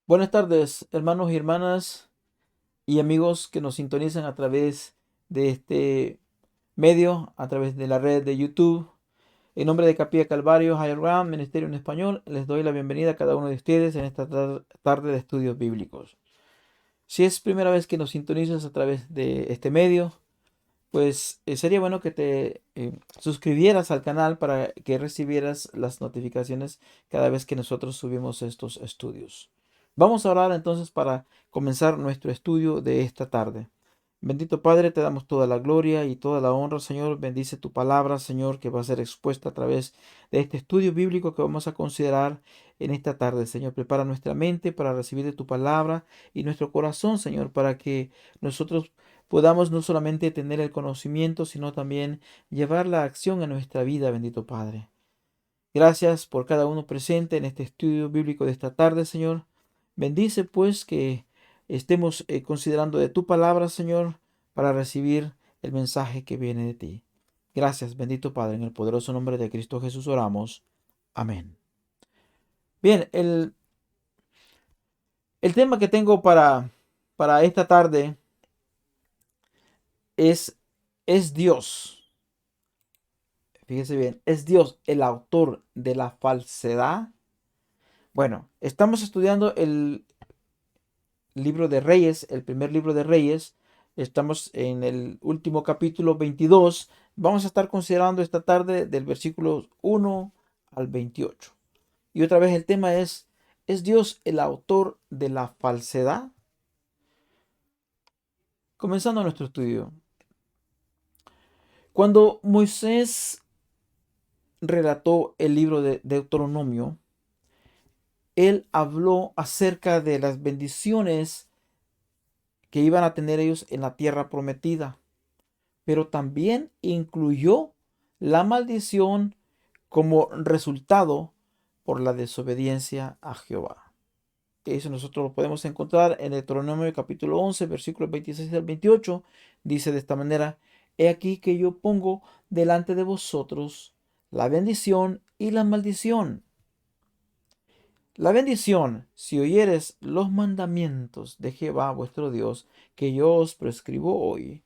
Buenas tardes, hermanos y hermanas y amigos que nos sintonizan a través de este medio, a través de la red de YouTube. En nombre de Capilla Calvario, Higher Ground, Ministerio en Español, les doy la bienvenida a cada uno de ustedes en esta tarde de estudios bíblicos. Si es primera vez que nos sintonizas a través de este medio, pues sería bueno que te suscribieras al canal para que recibieras las notificaciones cada vez que nosotros subimos estos estudios. Vamos a orar entonces para comenzar nuestro estudio de esta tarde. Bendito Padre, te damos toda la gloria y toda la honra, Señor. Bendice tu palabra, Señor, que va a ser expuesta a través de este estudio bíblico que vamos a considerar en esta tarde, Señor. Prepara nuestra mente para recibir de tu palabra y nuestro corazón, Señor, para que nosotros podamos no solamente tener el conocimiento, sino también llevar la acción en nuestra vida, bendito Padre. Gracias por cada uno presente en este estudio bíblico de esta tarde, Señor. Bendice pues que estemos considerando de tu palabra, Señor, para recibir el mensaje que viene de ti. Gracias, bendito Padre, en el poderoso nombre de Cristo Jesús oramos. Amén. Bien, el tema que tengo para esta tarde es, ¿es Dios? Fíjese bien, ¿es Dios el autor de la falsedad? Bueno, estamos estudiando el libro de Reyes, el primer libro de Reyes. Estamos en el último capítulo 22. Vamos a estar considerando esta tarde del versículo 1 al 28. Y otra vez el tema ¿es Dios el autor de la falsedad? Comenzando nuestro estudio. Cuando Moisés relató el libro de Deuteronomio, él habló acerca de las bendiciones que iban a tener ellos en la tierra prometida, pero también incluyó la maldición como resultado por la desobediencia a Jehová. Eso nosotros lo podemos encontrar en Deuteronomio capítulo 11, versículos 26 al 28. Dice de esta manera: He aquí que yo pongo delante de vosotros la bendición y la maldición. La bendición, si oyeres los mandamientos de Jehová vuestro Dios, que yo os prescribo hoy.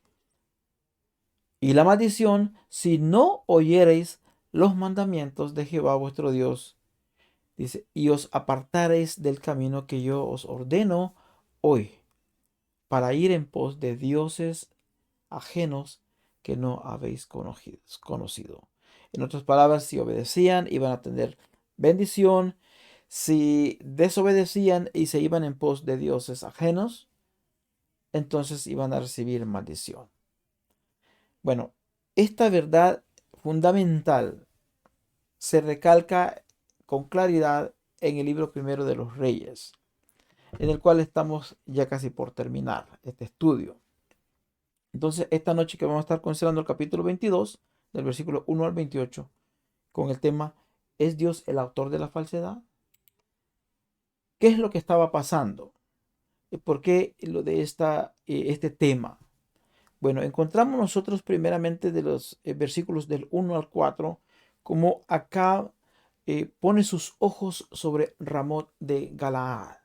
Y la maldición, si no oyereis los mandamientos de Jehová vuestro Dios. Dice, y os apartareis del camino que yo os ordeno hoy, para ir en pos de dioses ajenos que no habéis conocido. En otras palabras, si obedecían, iban a tener bendición. Si desobedecían y se iban en pos de dioses ajenos, entonces iban a recibir maldición. Bueno, esta verdad fundamental se recalca con claridad en el libro primero de los Reyes, en el cual estamos ya casi por terminar este estudio. Entonces, esta noche que vamos a estar considerando el capítulo 22, del versículo 1 al 28, con el tema ¿es Dios el autor de la falsedad? ¿Qué es lo que estaba pasando? ¿Por qué lo de este tema? Bueno, encontramos nosotros primeramente de los versículos del 1 al 4, como acá pone sus ojos sobre Ramot de Galaad.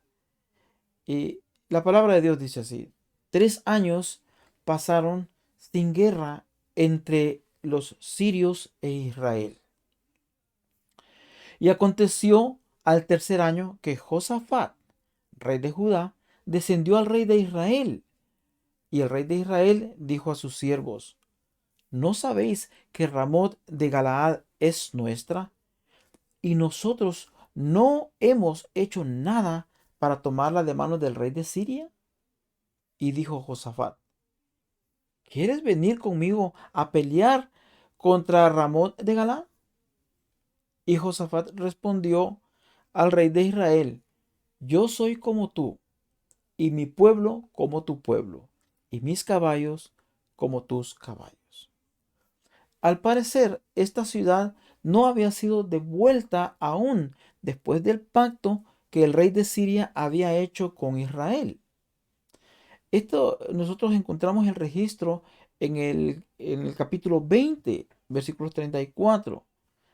Y la palabra de Dios dice así: 3 años pasaron sin guerra entre los sirios e Israel. Y aconteció al tercer año que Josafat, rey de Judá, descendió al rey de Israel. Y el rey de Israel dijo a sus siervos: ¿No sabéis que Ramot de Galaad es nuestra? Y nosotros no hemos hecho nada para tomarla de manos del rey de Siria. Y dijo Josafat: ¿Quieres venir conmigo a pelear contra Ramot de Galaad? Y Josafat respondió al rey de Israel: Yo soy como tú, y mi pueblo como tu pueblo, y mis caballos como tus caballos. Al parecer, esta ciudad no había sido devuelta aún después del pacto que el rey de Siria había hecho con Israel. Esto nosotros encontramos el registro en el capítulo 20, versículos 34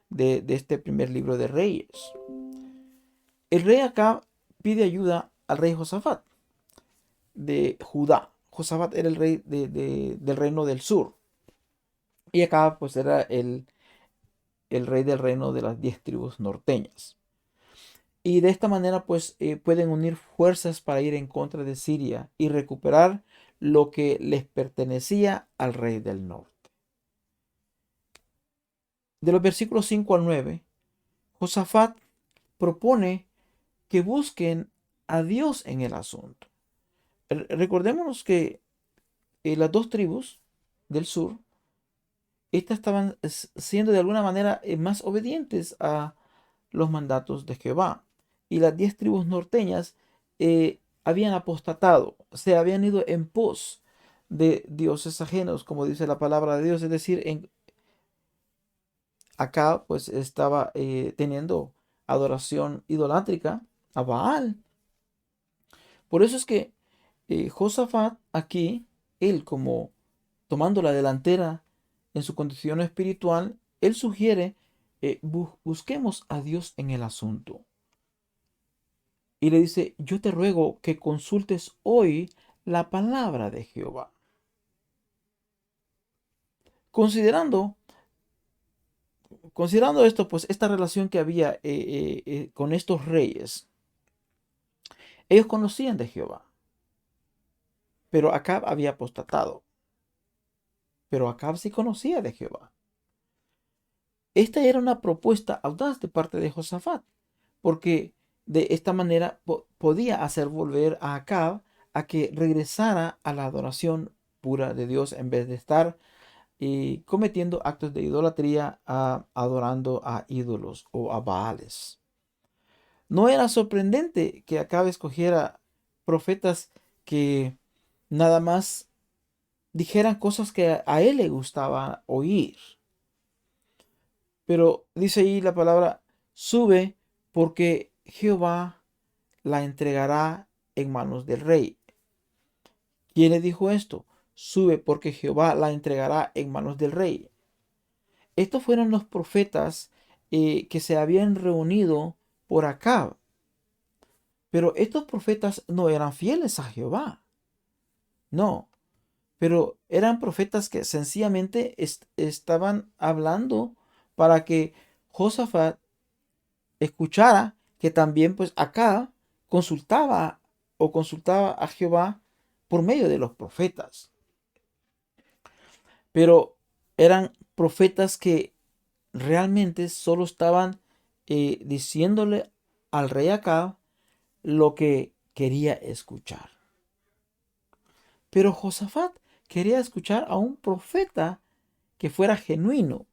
de este primer libro de Reyes. El rey acá pide ayuda al rey Josafat de Judá. Josafat era el rey del reino del sur. Y Acab pues era el rey del reino de las 10 tribus norteñas. Y de esta manera pues pueden unir fuerzas para ir en contra de Siria y recuperar lo que les pertenecía al rey del norte. De los versículos 5 al 9, Josafat propone que busquen a Dios en el asunto. Recordémonos que las dos tribus del sur, estas estaban siendo de alguna manera más obedientes a los mandatos de Jehová. Y las 10 tribus norteñas habían apostatado, se habían ido en pos de dioses ajenos, como dice la palabra de Dios. Es decir, acá pues estaba teniendo adoración idolátrica a Baal. Por eso es que Josafat aquí, él como tomando la delantera en su condición espiritual, él sugiere, busquemos a Dios en el asunto. Y le dice, yo te ruego que consultes hoy la palabra de Jehová. Considerando, considerando esto, pues esta relación que había con estos reyes, ellos conocían de Jehová, pero Acab había apostatado. Pero Acab sí conocía de Jehová. Esta era una propuesta audaz de parte de Josafat, porque de esta manera podía hacer volver a Acab a que regresara a la adoración pura de Dios en vez de estar cometiendo actos de idolatría, adorando a ídolos o a Baales. No era sorprendente que Acab escogiera profetas que nada más dijeran cosas que a él le gustaba oír. Pero dice ahí la palabra, sube porque Jehová la entregará en manos del rey. ¿Quién le dijo esto? Sube porque Jehová la entregará en manos del rey. Estos fueron los profetas que se habían reunido por Acab. Pero estos profetas no eran fieles a Jehová. No. Pero eran profetas que sencillamente estaban hablando para que Josafat escuchara que también pues acá consultaba a Jehová por medio de los profetas. Pero eran profetas que realmente solo estaban diciéndole al rey Acab lo que quería escuchar. Pero Josafat quería escuchar a un profeta que fuera genuino,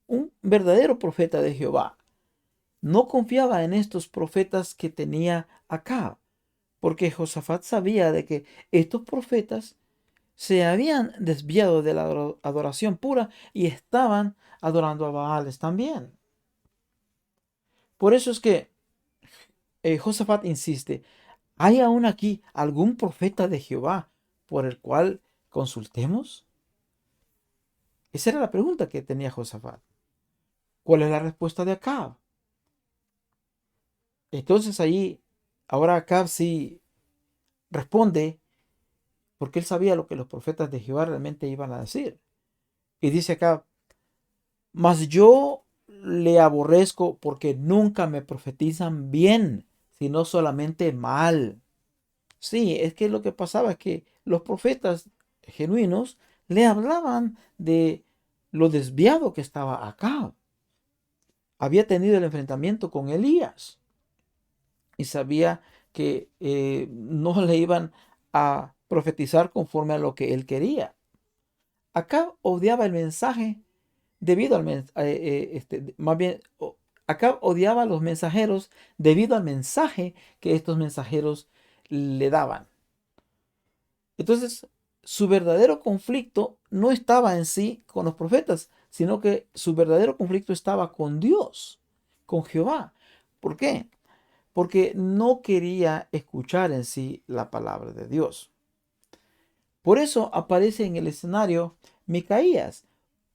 un verdadero profeta de Jehová. No confiaba en estos profetas que tenía Acab, porque Josafat sabía de que estos profetas se habían desviado de la adoración pura y estaban adorando a Baales también. Por eso es que Josafat insiste, ¿hay aún aquí algún profeta de Jehová por el cual consultemos? Esa era la pregunta que tenía Josafat. ¿Cuál es la respuesta de Acab? Entonces ahí, ahora Acab sí responde, porque él sabía lo que los profetas de Jehová realmente iban a decir. Y dice Acab, mas yo le aborrezco porque nunca me profetizan bien, sino solamente mal. Sí, es que lo que pasaba es que los profetas genuinos le hablaban de lo desviado que estaba Acab. Había tenido el enfrentamiento con Elías y sabía que no le iban a profetizar conforme a lo que él quería. Acab odiaba el mensaje debido al más bien, Acab odiaba a los mensajeros debido al mensaje que estos mensajeros le daban. Entonces, su verdadero conflicto no estaba en sí con los profetas, sino que su verdadero conflicto estaba con Dios, con Jehová. ¿Por qué? Porque no quería escuchar en sí la palabra de Dios. Por eso aparece en el escenario Micaías,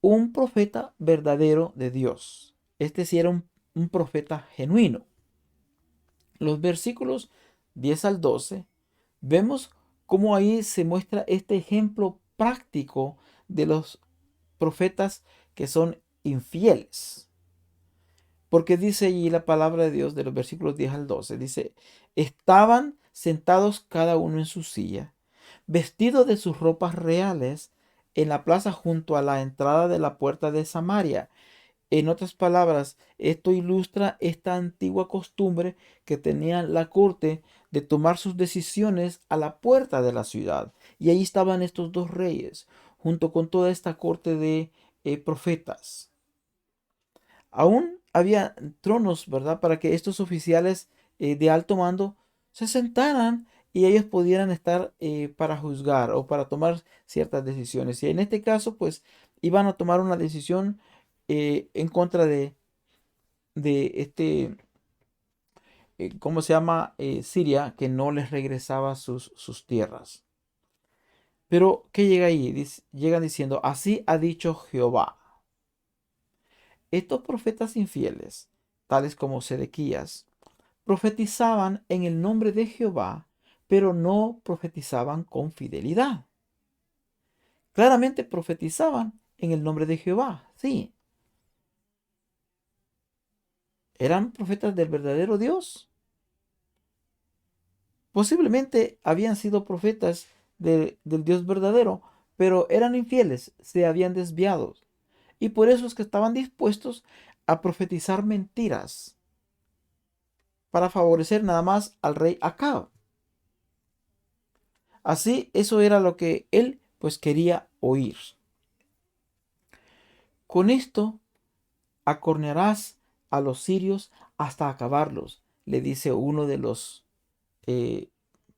un profeta verdadero de Dios. Este sí era un profeta genuino. Los versículos 10 al 12, vemos cómo ahí se muestra este ejemplo práctico de los profetas que son infieles. Porque dice allí la palabra de Dios de los versículos 10 al 12, dice, estaban sentados cada uno en su silla, vestidos de sus ropas reales, en la plaza junto a la entrada de la puerta de Samaria. En otras palabras, esto ilustra esta antigua costumbre que tenía la corte de tomar sus decisiones a la puerta de la ciudad. Y ahí estaban estos dos reyes, junto con toda esta corte de profetas. Aún había tronos, ¿verdad? Para que estos oficiales de alto mando se sentaran y ellos pudieran estar para juzgar o para tomar ciertas decisiones. Y en este caso, pues, iban a tomar una decisión en contra de ¿cómo se llama? Siria, que no les regresaba sus tierras. Pero, ¿qué llega ahí? Llegan diciendo, así ha dicho Jehová. Estos profetas infieles, tales como Sedequías, profetizaban en el nombre de Jehová, pero no profetizaban con fidelidad. Claramente profetizaban en el nombre de Jehová, sí. Eran profetas del verdadero Dios. Posiblemente habían sido profetas del Dios verdadero, pero eran infieles, se habían desviado. Y por eso es que estaban dispuestos a profetizar mentiras para favorecer nada más al rey Acab. Así, eso era lo que él pues quería oír. Con esto acornearás a los sirios hasta acabarlos, le dice uno de los eh,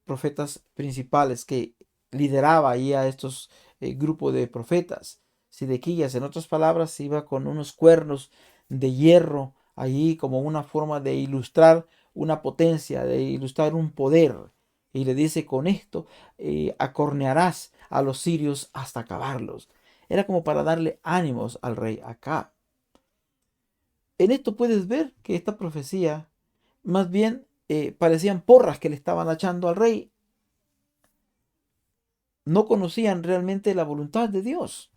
profetas principales que lideraba ahí a estos grupos de profetas. Sidequías, en otras palabras, iba con unos cuernos de hierro allí como una forma de ilustrar una potencia, de ilustrar un poder. Y le dice, con esto acornearás a los sirios hasta acabarlos. Era como para darle ánimos al rey Acab. En esto puedes ver que esta profecía más bien parecían porras que le estaban echando al rey. No conocían realmente la voluntad de Dios.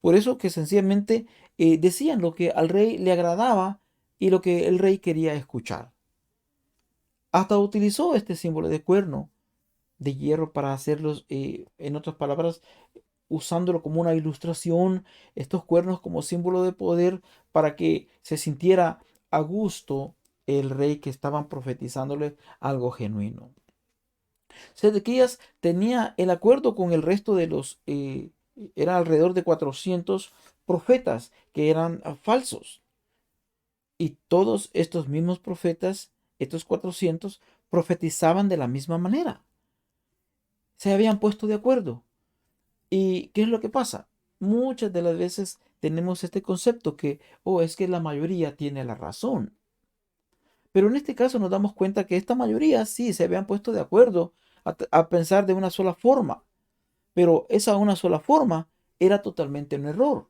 Por eso que sencillamente decían lo que al rey le agradaba y lo que el rey quería escuchar. Hasta utilizó este símbolo de cuerno de hierro para hacerlos, en otras palabras, usándolo como una ilustración, estos cuernos como símbolo de poder para que se sintiera a gusto el rey que estaban profetizándole algo genuino. Sedequías tenía el acuerdo con el resto de los, era alrededor de 400 profetas que eran falsos. Y todos estos mismos profetas, estos 400, profetizaban de la misma manera. Se habían puesto de acuerdo. ¿Y qué es lo que pasa? Muchas de las veces tenemos este concepto que, oh, es que la mayoría tiene la razón. Pero en este caso nos damos cuenta que esta mayoría sí se habían puesto de acuerdo a pensar de una sola forma. Pero esa una sola forma era totalmente un error.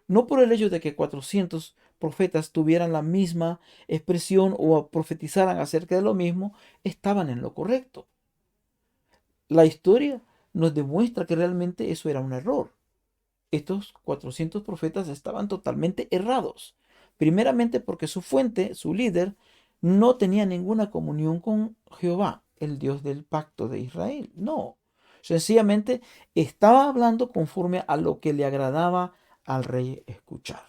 No por el hecho de que 400 profetas tuvieran la misma expresión o profetizaran acerca de lo mismo, estaban en lo correcto. La historia nos demuestra que realmente eso era un error. Estos 400 profetas estaban totalmente errados. Primeramente porque su fuente, su líder, no tenía ninguna comunión con Jehová, el Dios del pacto de Israel. No, sencillamente estaba hablando conforme a lo que le agradaba al rey escuchar.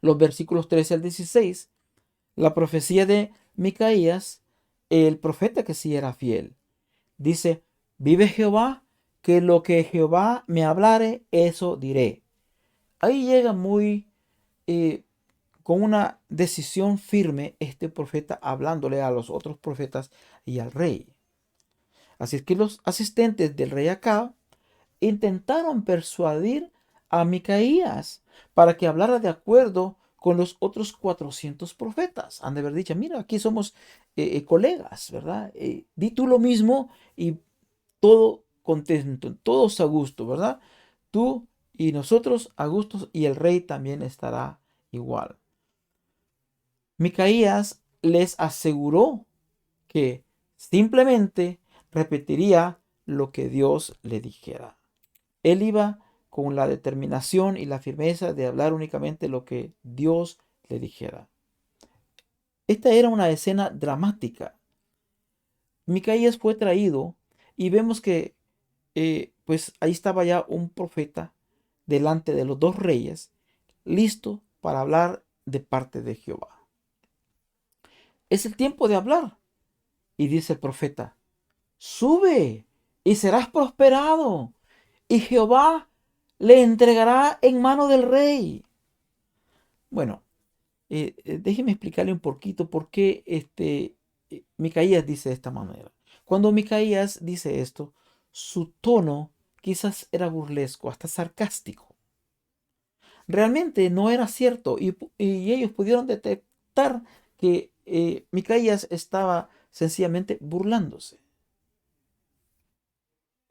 Los versículos 13 al 16, la profecía de Micaías, el profeta que sí era fiel, dice, vive Jehová, que lo que Jehová me hablare, eso diré. Ahí llega muy con una decisión firme este profeta hablándole a los otros profetas y al rey. Así es que los asistentes del rey Acab intentaron persuadir a Micaías para que hablara de acuerdo con los otros 400 profetas. Han de haber dicho, mira, aquí somos colegas, ¿verdad? Di tú lo mismo y todo contento, todos a gusto, ¿verdad? Tú y nosotros a gusto y el rey también estará igual. Micaías les aseguró que simplemente repetiría lo que Dios le dijera. Él iba con la determinación y la firmeza de hablar únicamente lo que Dios le dijera. Esta era una escena dramática. Micaías fue traído y vemos que pues ahí estaba ya un profeta delante de los dos reyes, listo para hablar de parte de Jehová. Es el tiempo de hablar. Y dice el profeta, sube y serás prosperado, y Jehová le entregará en mano del rey. Bueno, déjeme explicarle un poquito por qué Micaías dice de esta manera. Cuando Micaías dice esto, su tono quizás era burlesco, hasta sarcástico. Realmente no era cierto y ellos pudieron detectar que Micaías estaba sencillamente burlándose,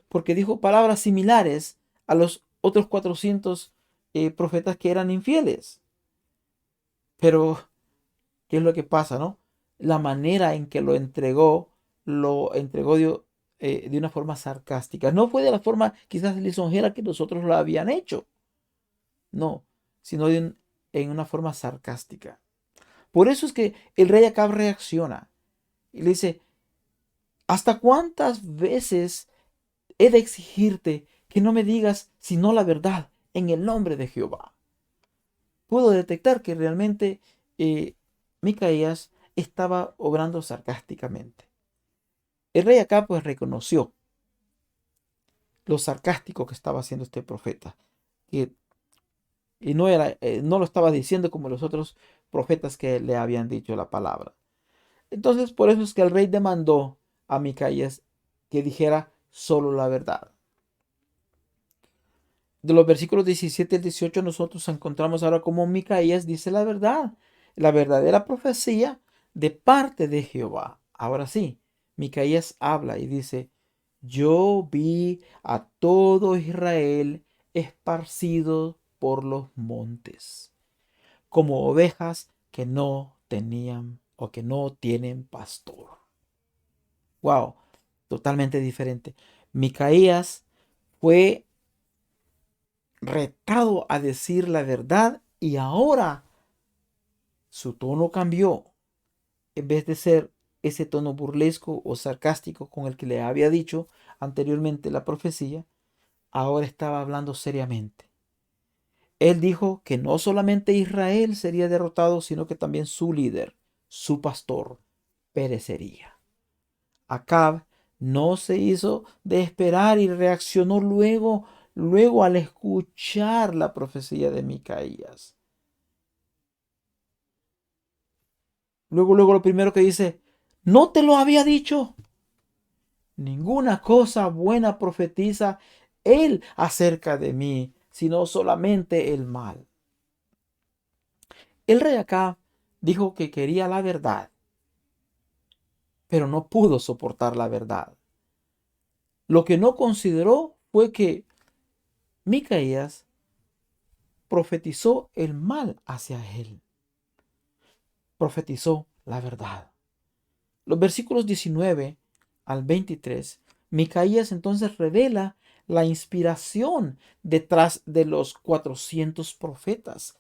porque dijo palabras similares a los otros 400 profetas que eran infieles. Pero, ¿qué es lo que pasa, no? La manera en que lo entregó de una forma sarcástica. No fue de la forma quizás lisonjera que nosotros lo habían hecho. No, sino en una forma sarcástica. Por eso es que el rey Acab reacciona y le dice, ¿hasta cuántas veces he de exigirte que no me digas sino la verdad en el nombre de Jehová? Pudo detectar que realmente Micaías estaba obrando sarcásticamente. El rey acá pues reconoció lo sarcástico que estaba haciendo este profeta. Que, y no lo estaba diciendo como los otros profetas que le habían dicho la palabra. Entonces por eso es que el rey demandó a Micaías que dijera solo la verdad. De los versículos 17 al 18 nosotros encontramos ahora cómo Micaías dice la verdad, la verdadera profecía de parte de Jehová. Ahora sí, Micaías habla y dice, yo vi a todo Israel esparcido por los montes, como ovejas que no tenían o que no tienen pastor. Wow, totalmente diferente. Micaías fue retado a decir la verdad y ahora su tono cambió. En vez de ser ese tono burlesco o sarcástico con el que le había dicho anteriormente la profecía, ahora estaba hablando seriamente. Él dijo que no solamente Israel sería derrotado, sino que también su líder, su pastor, perecería. Acab no se hizo de esperar y reaccionó luego al escuchar la profecía de Micaías. Luego lo primero que dice, ¿no te lo había dicho? Ninguna cosa buena profetiza él acerca de mí, sino solamente el mal. El rey acá dijo que quería la verdad, pero no pudo soportar la verdad. Lo que no consideró fue que Micaías profetizó el mal hacia él. Profetizó la verdad. Los versículos 19 al 23, Micaías entonces revela la inspiración detrás de los 400 profetas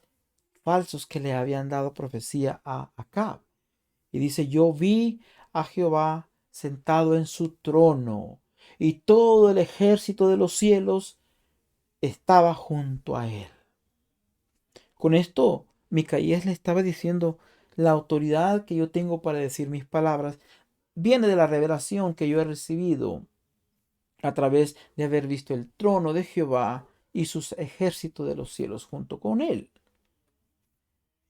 falsos que le habían dado profecía a Acab. Y dice, yo vi a Jehová sentado en su trono y todo el ejército de los cielos estaba junto a él. Con esto, Micaías le estaba diciendo, la autoridad que yo tengo para decir mis palabras viene de la revelación que yo he recibido a través de haber visto el trono de Jehová y sus ejércitos de los cielos junto con él.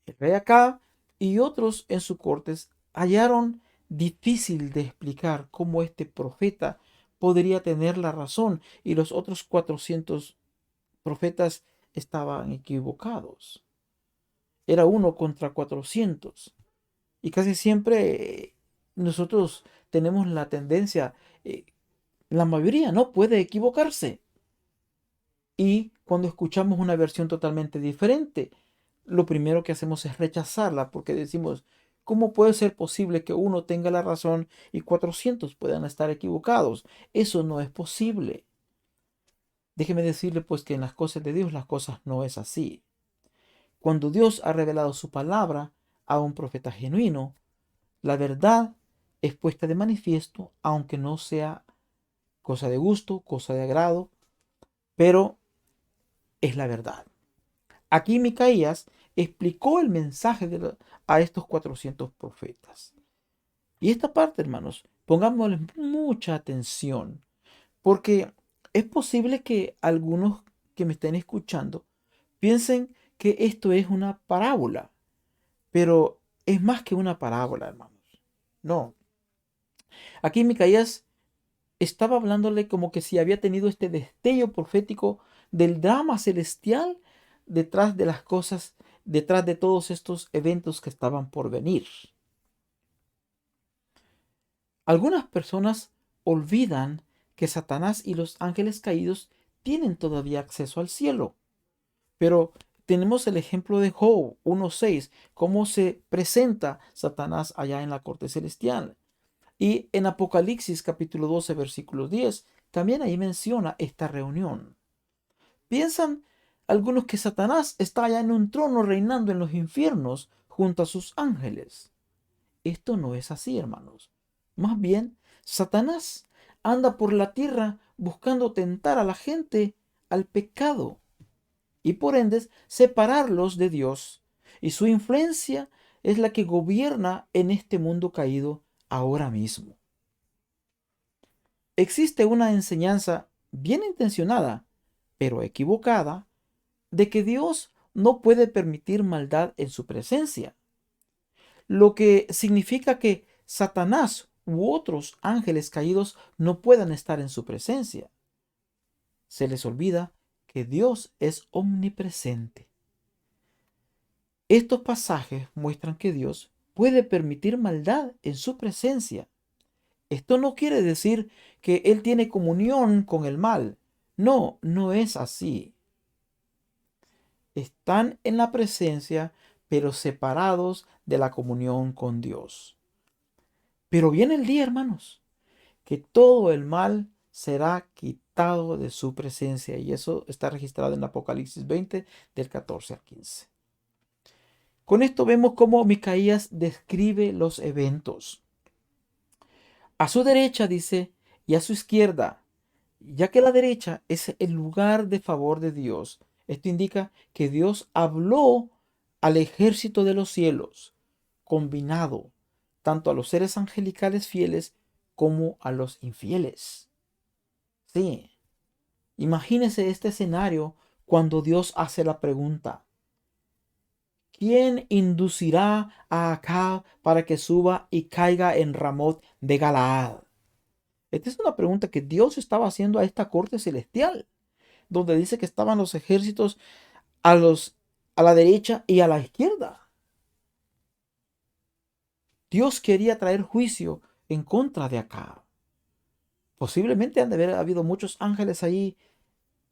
El rey Acab y otros en su cortes hallaron difícil de explicar cómo este profeta podría tener la razón y los otros 400 profetas estaban equivocados. Era uno contra 400. Y casi siempre nosotros tenemos la tendencia, la mayoría no puede equivocarse. Y cuando escuchamos una versión totalmente diferente, lo primero que hacemos es rechazarla porque decimos, ¿Cómo puede ser posible que uno tenga la razón y 400 puedan estar equivocados? Eso no es posible. Déjeme decirle pues que en las cosas de Dios las cosas no es así. Cuando Dios ha revelado su palabra a un profeta genuino, la verdad es puesta de manifiesto, aunque no sea cosa de gusto, cosa de agrado, pero es la verdad. Aquí Micaías explicó el mensaje a estos 400 profetas. Y esta parte, hermanos, pongámosle mucha atención, porque es posible que algunos que me estén escuchando piensen que esto es una parábola, pero es más que una parábola, hermanos. No. Aquí Micaías estaba hablándole como que si había tenido este destello profético del drama celestial detrás de las cosas, detrás de todos estos eventos que estaban por venir. Algunas personas olvidan que Satanás y los ángeles caídos tienen todavía acceso al cielo. Pero tenemos el ejemplo de Job 1:6, cómo se presenta Satanás allá en la corte celestial. Y en Apocalipsis capítulo 12, versículo 10, también ahí menciona esta reunión. Piensan algunos que Satanás está allá en un trono reinando en los infiernos junto a sus ángeles. Esto no es así, hermanos. Más bien, Satanás anda por la tierra buscando tentar a la gente al pecado y por ende separarlos de Dios. Y su influencia es la que gobierna en este mundo caído ahora mismo. Existe una enseñanza bien intencionada, pero equivocada, de que Dios no puede permitir maldad en su presencia, lo que significa que Satanás u otros ángeles caídos no puedan estar en su presencia. Se les olvida que Dios es omnipresente. Estos pasajes muestran que Dios puede permitir maldad en su presencia. Esto no quiere decir que Él tiene comunión con el mal. No, no es así. Están en la presencia, pero separados de la comunión con Dios. Pero viene el día, hermanos, que todo el mal será quitado de su presencia. Y eso está registrado en Apocalipsis 20, del 14 al 15. Con esto vemos cómo Micaías describe los eventos. A su derecha dice, y a su izquierda, ya que la derecha es el lugar de favor de Dios. Esto indica que Dios habló al ejército de los cielos, combinado tanto a los seres angelicales fieles como a los infieles. Sí, imagínese este escenario cuando Dios hace la pregunta: ¿quién inducirá a Acab para que suba y caiga en Ramot de Galaad? Esta es una pregunta que Dios estaba haciendo a esta corte celestial, donde dice que estaban los ejércitos a la derecha y a la izquierda. Dios quería traer juicio en contra de Acab. Posiblemente han de haber habido muchos ángeles ahí,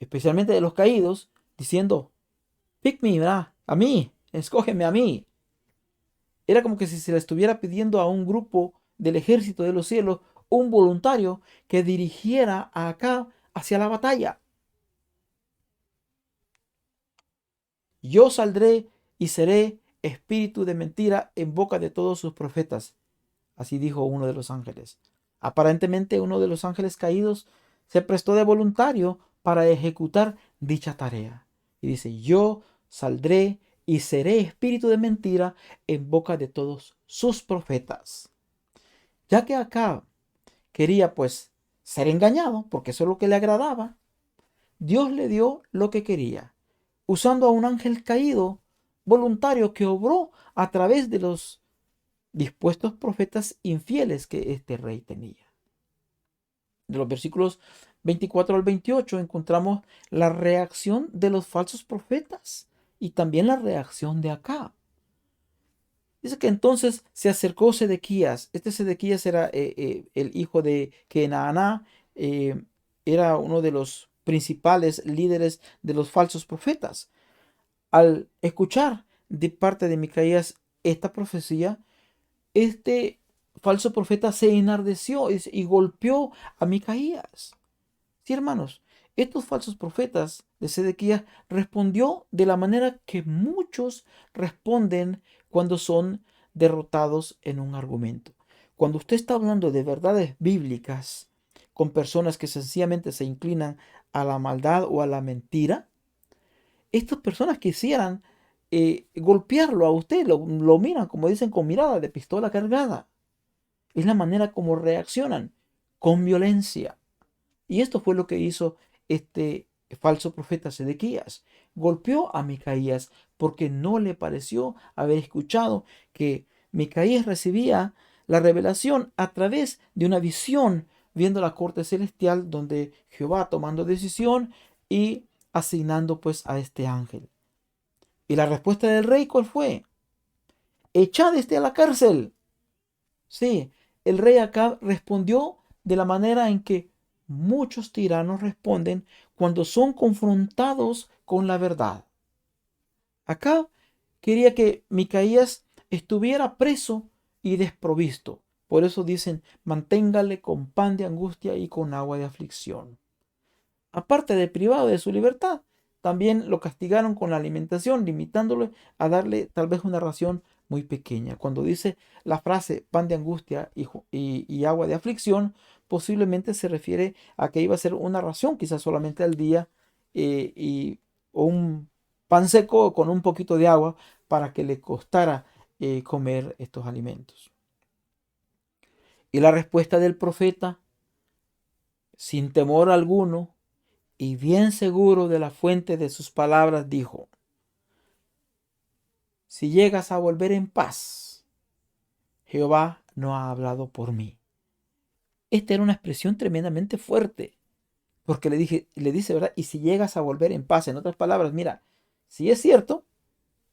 especialmente de los caídos, diciendo: pick me, ¿verdad? A mí, escógeme a mí. Era como que si se le estuviera pidiendo a un grupo del ejército de los cielos, un voluntario que dirigiera a Acab hacia la batalla. Yo saldré y seré espíritu de mentira en boca de todos sus profetas. Así dijo uno de los ángeles. Aparentemente uno de los ángeles caídos se prestó de voluntario para ejecutar dicha tarea. Y dice: yo saldré y seré espíritu de mentira en boca de todos sus profetas. Ya que Acab quería pues ser engañado, porque eso es lo que le agradaba, Dios le dio lo que quería, usando a un ángel caído voluntario que obró a través de los dispuestos profetas infieles que este rey tenía. De los versículos 24 al 28 encontramos la reacción de los falsos profetas y también la reacción de Acab. Dice que entonces se acercó Sedequías. Este Sedequías era el hijo de Kenaaná, era uno de los principales líderes de los falsos profetas. Al escuchar de parte de Micaías esta profecía, este falso profeta se enardeció y golpeó a Micaías. Sí, hermanos, estos falsos profetas de Sedequías respondió de la manera que muchos responden cuando son derrotados en un argumento. Cuando usted está hablando de verdades bíblicas con personas que sencillamente se inclinan a la maldad o a la mentira, estas personas quisieran golpearlo a usted, lo miran, como dicen, con mirada de pistola cargada. Es la manera como reaccionan, con violencia. Y esto fue lo que hizo este falso profeta Sedequías. Golpeó a Micaías porque no le pareció haber escuchado que Micaías recibía la revelación a través de una visión, viendo la corte celestial donde Jehová tomando decisión y asignando pues a este ángel. Y la respuesta del rey, ¿cuál fue? Echad este a la cárcel. Sí, el rey Acab respondió de la manera en que muchos tiranos responden cuando son confrontados con la verdad. Acab quería que Micaías estuviera preso y desprovisto. Por eso dicen, manténgale con pan de angustia y con agua de aflicción. Aparte de privado de su libertad, también lo castigaron con la alimentación, limitándole a darle tal vez una ración muy pequeña. Cuando dice la frase pan de angustia y agua de aflicción, posiblemente se refiere a que iba a ser una ración, quizás solamente al día, o un pan seco con un poquito de agua para que le costara comer estos alimentos. Y la respuesta del profeta, sin temor alguno, y bien seguro de la fuente de sus palabras, dijo: si llegas a volver en paz, Jehová no ha hablado por mí. Esta era una expresión tremendamente fuerte, porque le dice, ¿verdad? Y si llegas a volver en paz, en otras palabras, mira, si es cierto,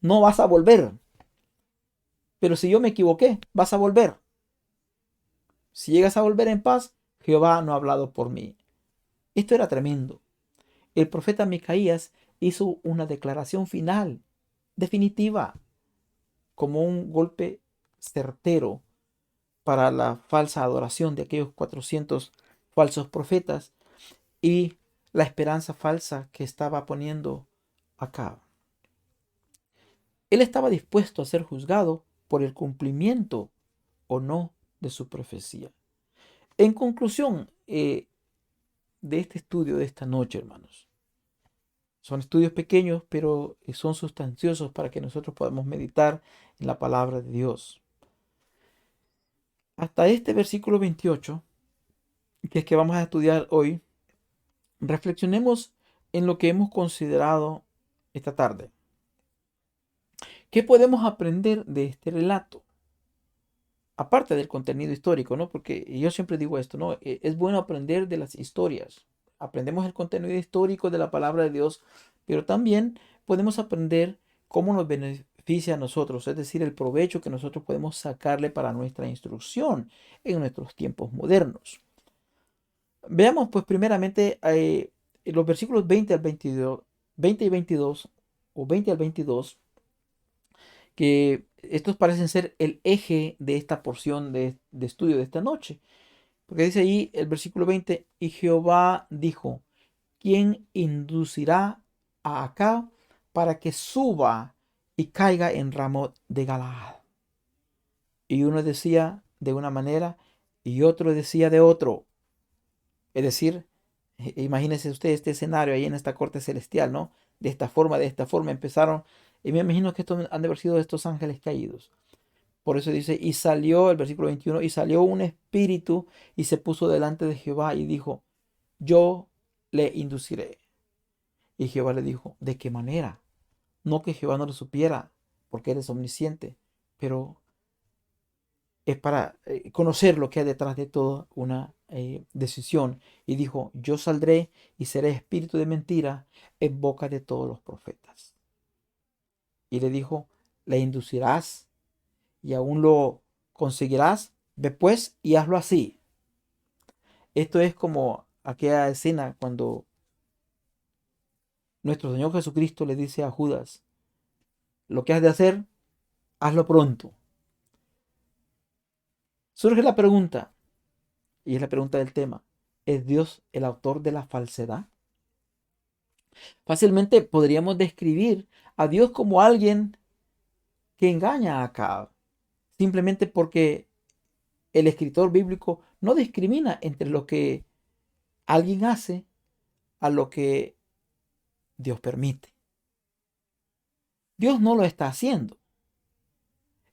no vas a volver, pero si yo me equivoqué, vas a volver. Si llegas a volver en paz, Jehová no ha hablado por mí. Esto era tremendo. El profeta Micaías hizo una declaración final, definitiva, como un golpe certero para la falsa adoración de aquellos 400 falsos profetas y la esperanza falsa que estaba poniendo a cabo. Él estaba dispuesto a ser juzgado por el cumplimiento o no de su profecía. En conclusión de este estudio de esta noche, hermanos, son estudios pequeños, pero son sustanciosos para que nosotros podamos meditar en la palabra de Dios. Hasta este versículo 28, que es que vamos a estudiar hoy, reflexionemos en lo que hemos considerado esta tarde. ¿Qué podemos aprender de este relato? Aparte del contenido histórico, ¿no? Porque yo siempre digo esto, ¿no? Es bueno aprender de las historias. Aprendemos el contenido histórico de la palabra de Dios, pero también podemos aprender cómo nos beneficia a nosotros, es decir, el provecho que nosotros podemos sacarle para nuestra instrucción en nuestros tiempos modernos. Veamos pues primeramente los versículos 20 al 22, 20 y 22 o 20 al 22, que estos parecen ser el eje de esta porción de estudio de esta noche. Porque dice ahí el versículo 20, y Jehová dijo, ¿quién inducirá a Acab para que suba y caiga en Ramot de Galaad? Y uno decía de una manera y otro decía de otro. Es decir, imagínese usted este escenario ahí en esta corte celestial, ¿no? De esta forma empezaron. Y me imagino que estos han de haber sido estos ángeles caídos. Por eso dice, y salió, el versículo 21, y salió un espíritu y se puso delante de Jehová y dijo, yo le induciré. Y Jehová le dijo, ¿de qué manera? No que Jehová no lo supiera, porque él es omnisciente, pero es para conocer lo que hay detrás de toda una decisión. Y dijo, yo saldré y seré espíritu de mentira en boca de todos los profetas. Y le dijo, le inducirás y aún lo conseguirás. Ve pues y hazlo así. Esto es como aquella escena cuando nuestro Señor Jesucristo le dice a Judas, lo que has de hacer, hazlo pronto. Surge la pregunta, y es la pregunta del tema: ¿es Dios el autor de la falsedad? Fácilmente podríamos describir a Dios como alguien que engaña a Acab, simplemente porque el escritor bíblico no discrimina entre lo que alguien hace a lo que Dios permite. Dios no lo está haciendo.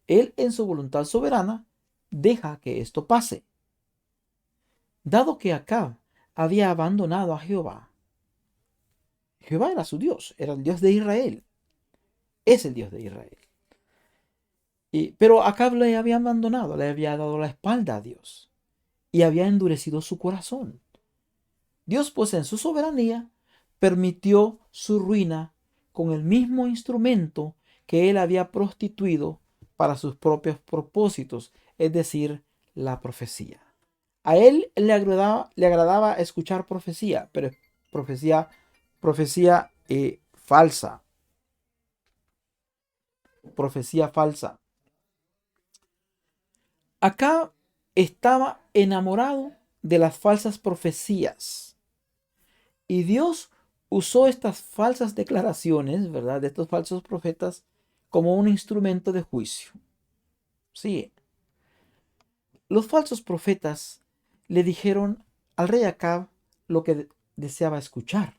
Él en su voluntad soberana deja que esto pase. Dado que Acab había abandonado a Jehová, Jehová era su Dios, era el Dios de Israel, es el Dios de Israel. Pero Acab le había abandonado, le había dado la espalda a Dios y había endurecido su corazón. Dios, pues, en su soberanía permitió su ruina con el mismo instrumento que él había prostituido para sus propios propósitos, es decir, la profecía. A él le agradaba escuchar profecía, pero profecía falsa, profecía falsa. Acá estaba enamorado de las falsas profecías y Dios usó estas falsas declaraciones, ¿verdad?, de estos falsos profetas como un instrumento de juicio. Sí, los falsos profetas le dijeron al rey Acab lo que deseaba escuchar.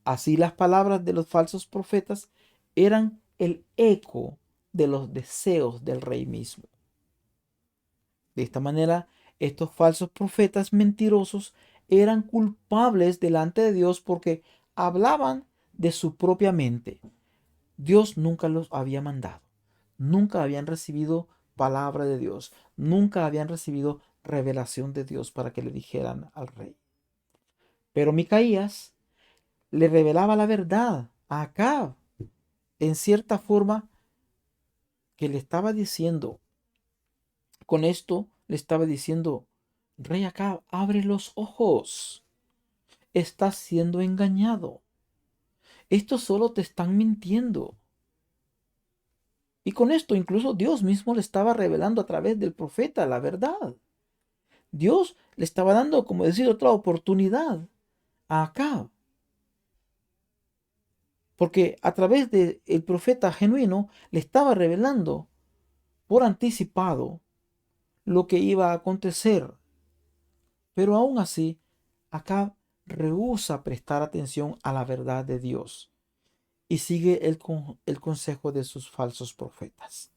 Así las palabras de los falsos profetas eran el eco de los deseos del rey mismo. De esta manera, estos falsos profetas mentirosos eran culpables delante de Dios porque hablaban de su propia mente. Dios nunca los había mandado, nunca habían recibido palabra de Dios, nunca habían recibido revelación de Dios para que le dijeran al rey. Pero Micaías le revelaba la verdad a Acab, en cierta forma, que le estaba diciendo, con esto le estaba diciendo: rey Acab, abre los ojos, estás siendo engañado, estos solo te están mintiendo. Y con esto incluso Dios mismo le estaba revelando a través del profeta la verdad. Dios le estaba dando, como decir, otra oportunidad a Acab. Porque a través del profeta genuino le estaba revelando por anticipado lo que iba a acontecer. Pero aún así, Acab rehúsa prestar atención a la verdad de Dios y sigue el consejo de sus falsos profetas.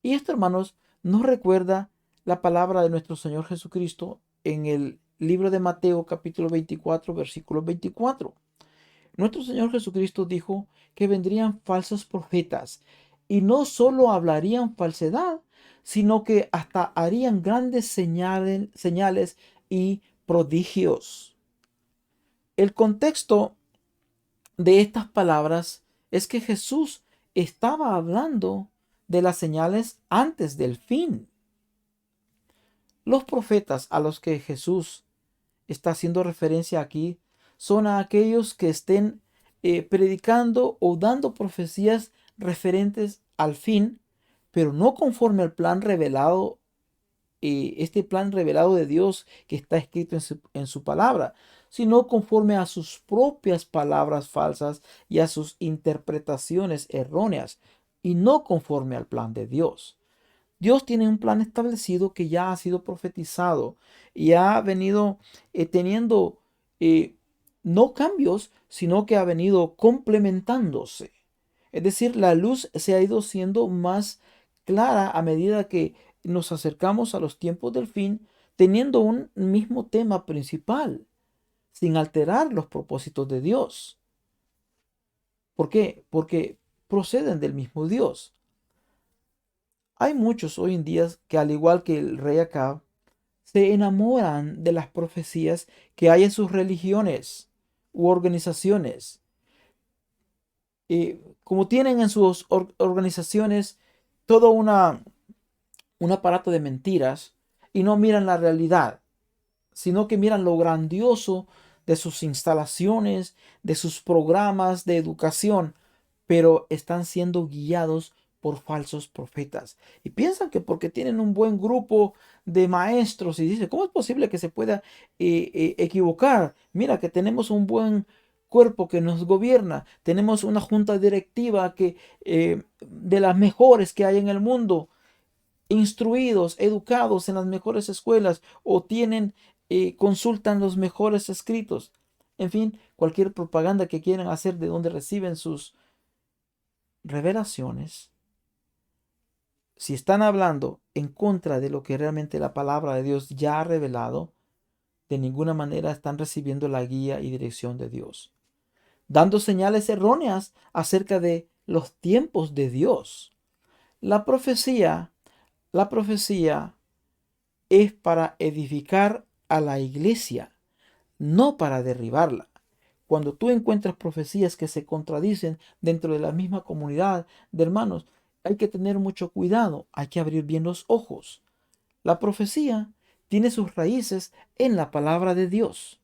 Y esto, hermanos, nos recuerda la palabra de nuestro Señor Jesucristo en el libro de Mateo capítulo 24, versículo 24. Nuestro Señor Jesucristo dijo que vendrían falsos profetas y no solo hablarían falsedad, sino que hasta harían grandes señales y prodigios. El contexto de estas palabras es que Jesús estaba hablando de las señales antes del fin. Los profetas a los que Jesús está haciendo referencia aquí son a aquellos que estén predicando o dando profecías referentes al fin, pero no conforme al plan revelado, este plan revelado de Dios que está escrito en su palabra, sino conforme a sus propias palabras falsas y a sus interpretaciones erróneas, y no conforme al plan de Dios. Dios tiene un plan establecido que ya ha sido profetizado y ha venido teniendo no cambios, sino que ha venido complementándose. Es decir, la luz se ha ido siendo más clara a medida que nos acercamos a los tiempos del fin, teniendo un mismo tema principal, sin alterar los propósitos de Dios. ¿Por qué? Porque proceden del mismo Dios. Hay muchos hoy en día que, al igual que el rey Acab, se enamoran de las profecías que hay en sus religiones u organizaciones. Como tienen en sus organizaciones todo un aparato de mentiras y no miran la realidad, sino que miran lo grandioso de sus instalaciones, de sus programas de educación, pero están siendo guiados por falsos profetas. Y piensan que porque tienen un buen grupo de maestros y dicen, ¿cómo es posible que se pueda equivocar? Mira que tenemos un buen cuerpo que nos gobierna, tenemos una junta directiva que de las mejores que hay en el mundo, instruidos, educados en las mejores escuelas o tienen, consultan los mejores escritos. En fin, cualquier propaganda que quieran hacer de donde reciben sus revelaciones, si están hablando en contra de lo que realmente la palabra de Dios ya ha revelado, de ninguna manera están recibiendo la guía y dirección de Dios, dando señales erróneas acerca de los tiempos de Dios. La profecía, la profecía es para edificar a la iglesia, no para derribarla. Cuando tú encuentras profecías que se contradicen dentro de la misma comunidad de hermanos, hay que tener mucho cuidado, hay que abrir bien los ojos. La profecía tiene sus raíces en la palabra de Dios,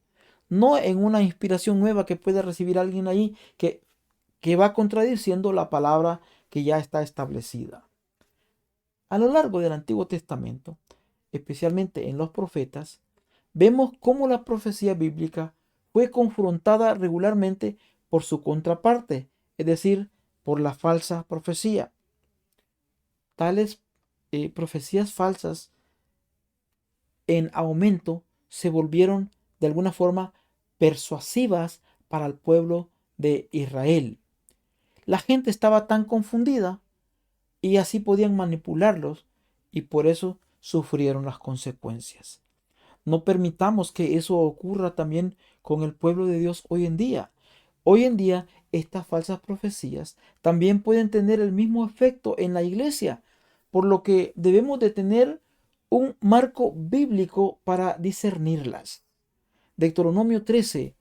no en una inspiración nueva que puede recibir alguien ahí que va contradiciendo la palabra que ya está establecida. A lo largo del Antiguo Testamento, especialmente en los profetas, vemos cómo la profecía bíblica fue confrontada regularmente por su contraparte, es decir, por la falsa profecía. Tales profecías falsas en aumento se volvieron de alguna forma persuasivas para el pueblo de Israel. La gente estaba tan confundida y así podían manipularlos y por eso sufrieron las consecuencias. No permitamos que eso ocurra también con el pueblo de Dios hoy en día. Hoy en día estas falsas profecías también pueden tener el mismo efecto en la iglesia, por lo que debemos de tener un marco bíblico para discernirlas. Deuteronomio 13,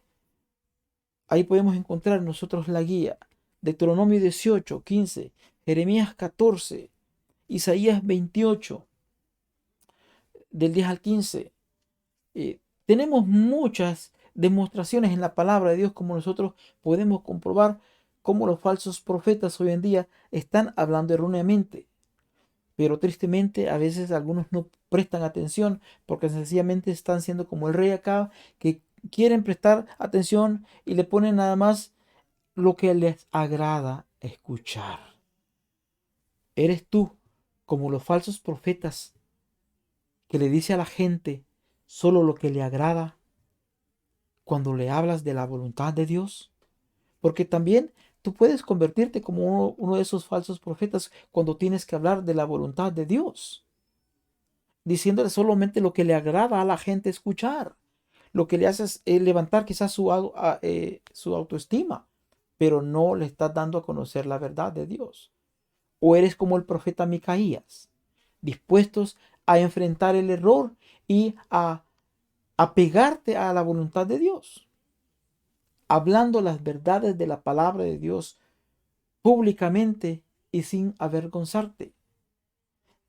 ahí podemos encontrar nosotros la guía. Deuteronomio 18, 15, Jeremías 14, Isaías 28, del 10 al 15. Tenemos muchas demostraciones en la palabra de Dios como nosotros podemos comprobar cómo los falsos profetas hoy en día están hablando erróneamente. Pero tristemente a veces algunos no prestan atención porque sencillamente están siendo como el rey acá, que quieren prestar atención y le ponen nada más lo que les agrada escuchar. ¿Eres tú como los falsos profetas que le dice a la gente solo lo que le agrada cuando le hablas de la voluntad de Dios? Porque también tú puedes convertirte como uno de esos falsos profetas cuando tienes que hablar de la voluntad de Dios, diciéndole solamente lo que le agrada a la gente escuchar, lo que le hace es levantar quizás su autoestima, pero no le estás dando a conocer la verdad de Dios. O eres como el profeta Micaías, dispuestos a enfrentar el error y a apegarte a la voluntad de Dios, hablando las verdades de la palabra de Dios públicamente y sin avergonzarte.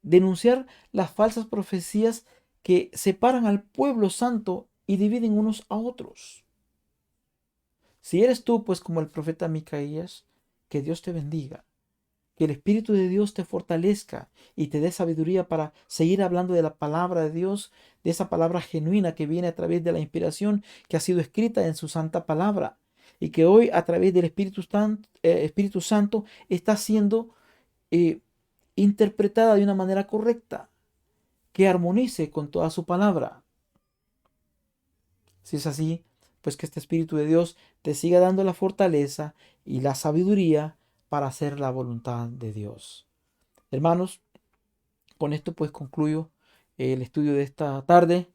Denunciar las falsas profecías que separan al pueblo santo y dividen unos a otros. Si eres tú, pues como el profeta Micaías, que Dios te bendiga, que el Espíritu de Dios te fortalezca y te dé sabiduría para seguir hablando de la palabra de Dios, de esa palabra genuina que viene a través de la inspiración que ha sido escrita en su santa palabra y que hoy a través del Espíritu Santo está siendo eh, interpretada de una manera correcta, que armonice con toda su palabra. Si es así, pues que este Espíritu de Dios te siga dando la fortaleza y la sabiduría para hacer la voluntad de Dios. Hermanos, con esto pues concluyo el estudio de esta tarde.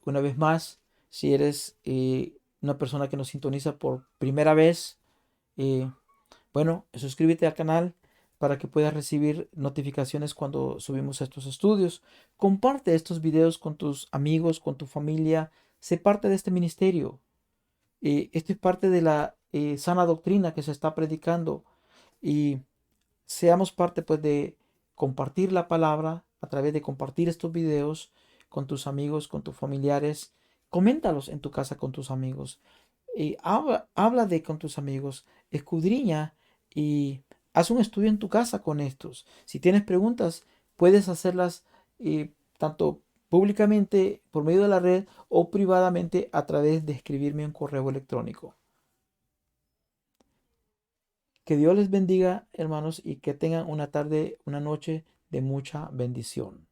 Una vez más, si eres una persona que nos sintoniza por primera vez, eh, bueno, suscríbete al canal para que puedas recibir notificaciones cuando subimos estos estudios. Comparte estos videos con tus amigos, con tu familia. Sé parte de este ministerio. Esto es parte de la sana doctrina que se está predicando y seamos parte pues de compartir la palabra a través de compartir estos videos con tus amigos, con tus familiares. Coméntalos en tu casa con tus amigos. Habla con tus amigos, escudriña y haz un estudio en tu casa con estos. Si tienes preguntas, puedes hacerlas tanto públicamente por medio de la red o privadamente a través de escribirme un correo electrónico. Que Dios les bendiga, hermanos, y que tengan una tarde, una noche de mucha bendición.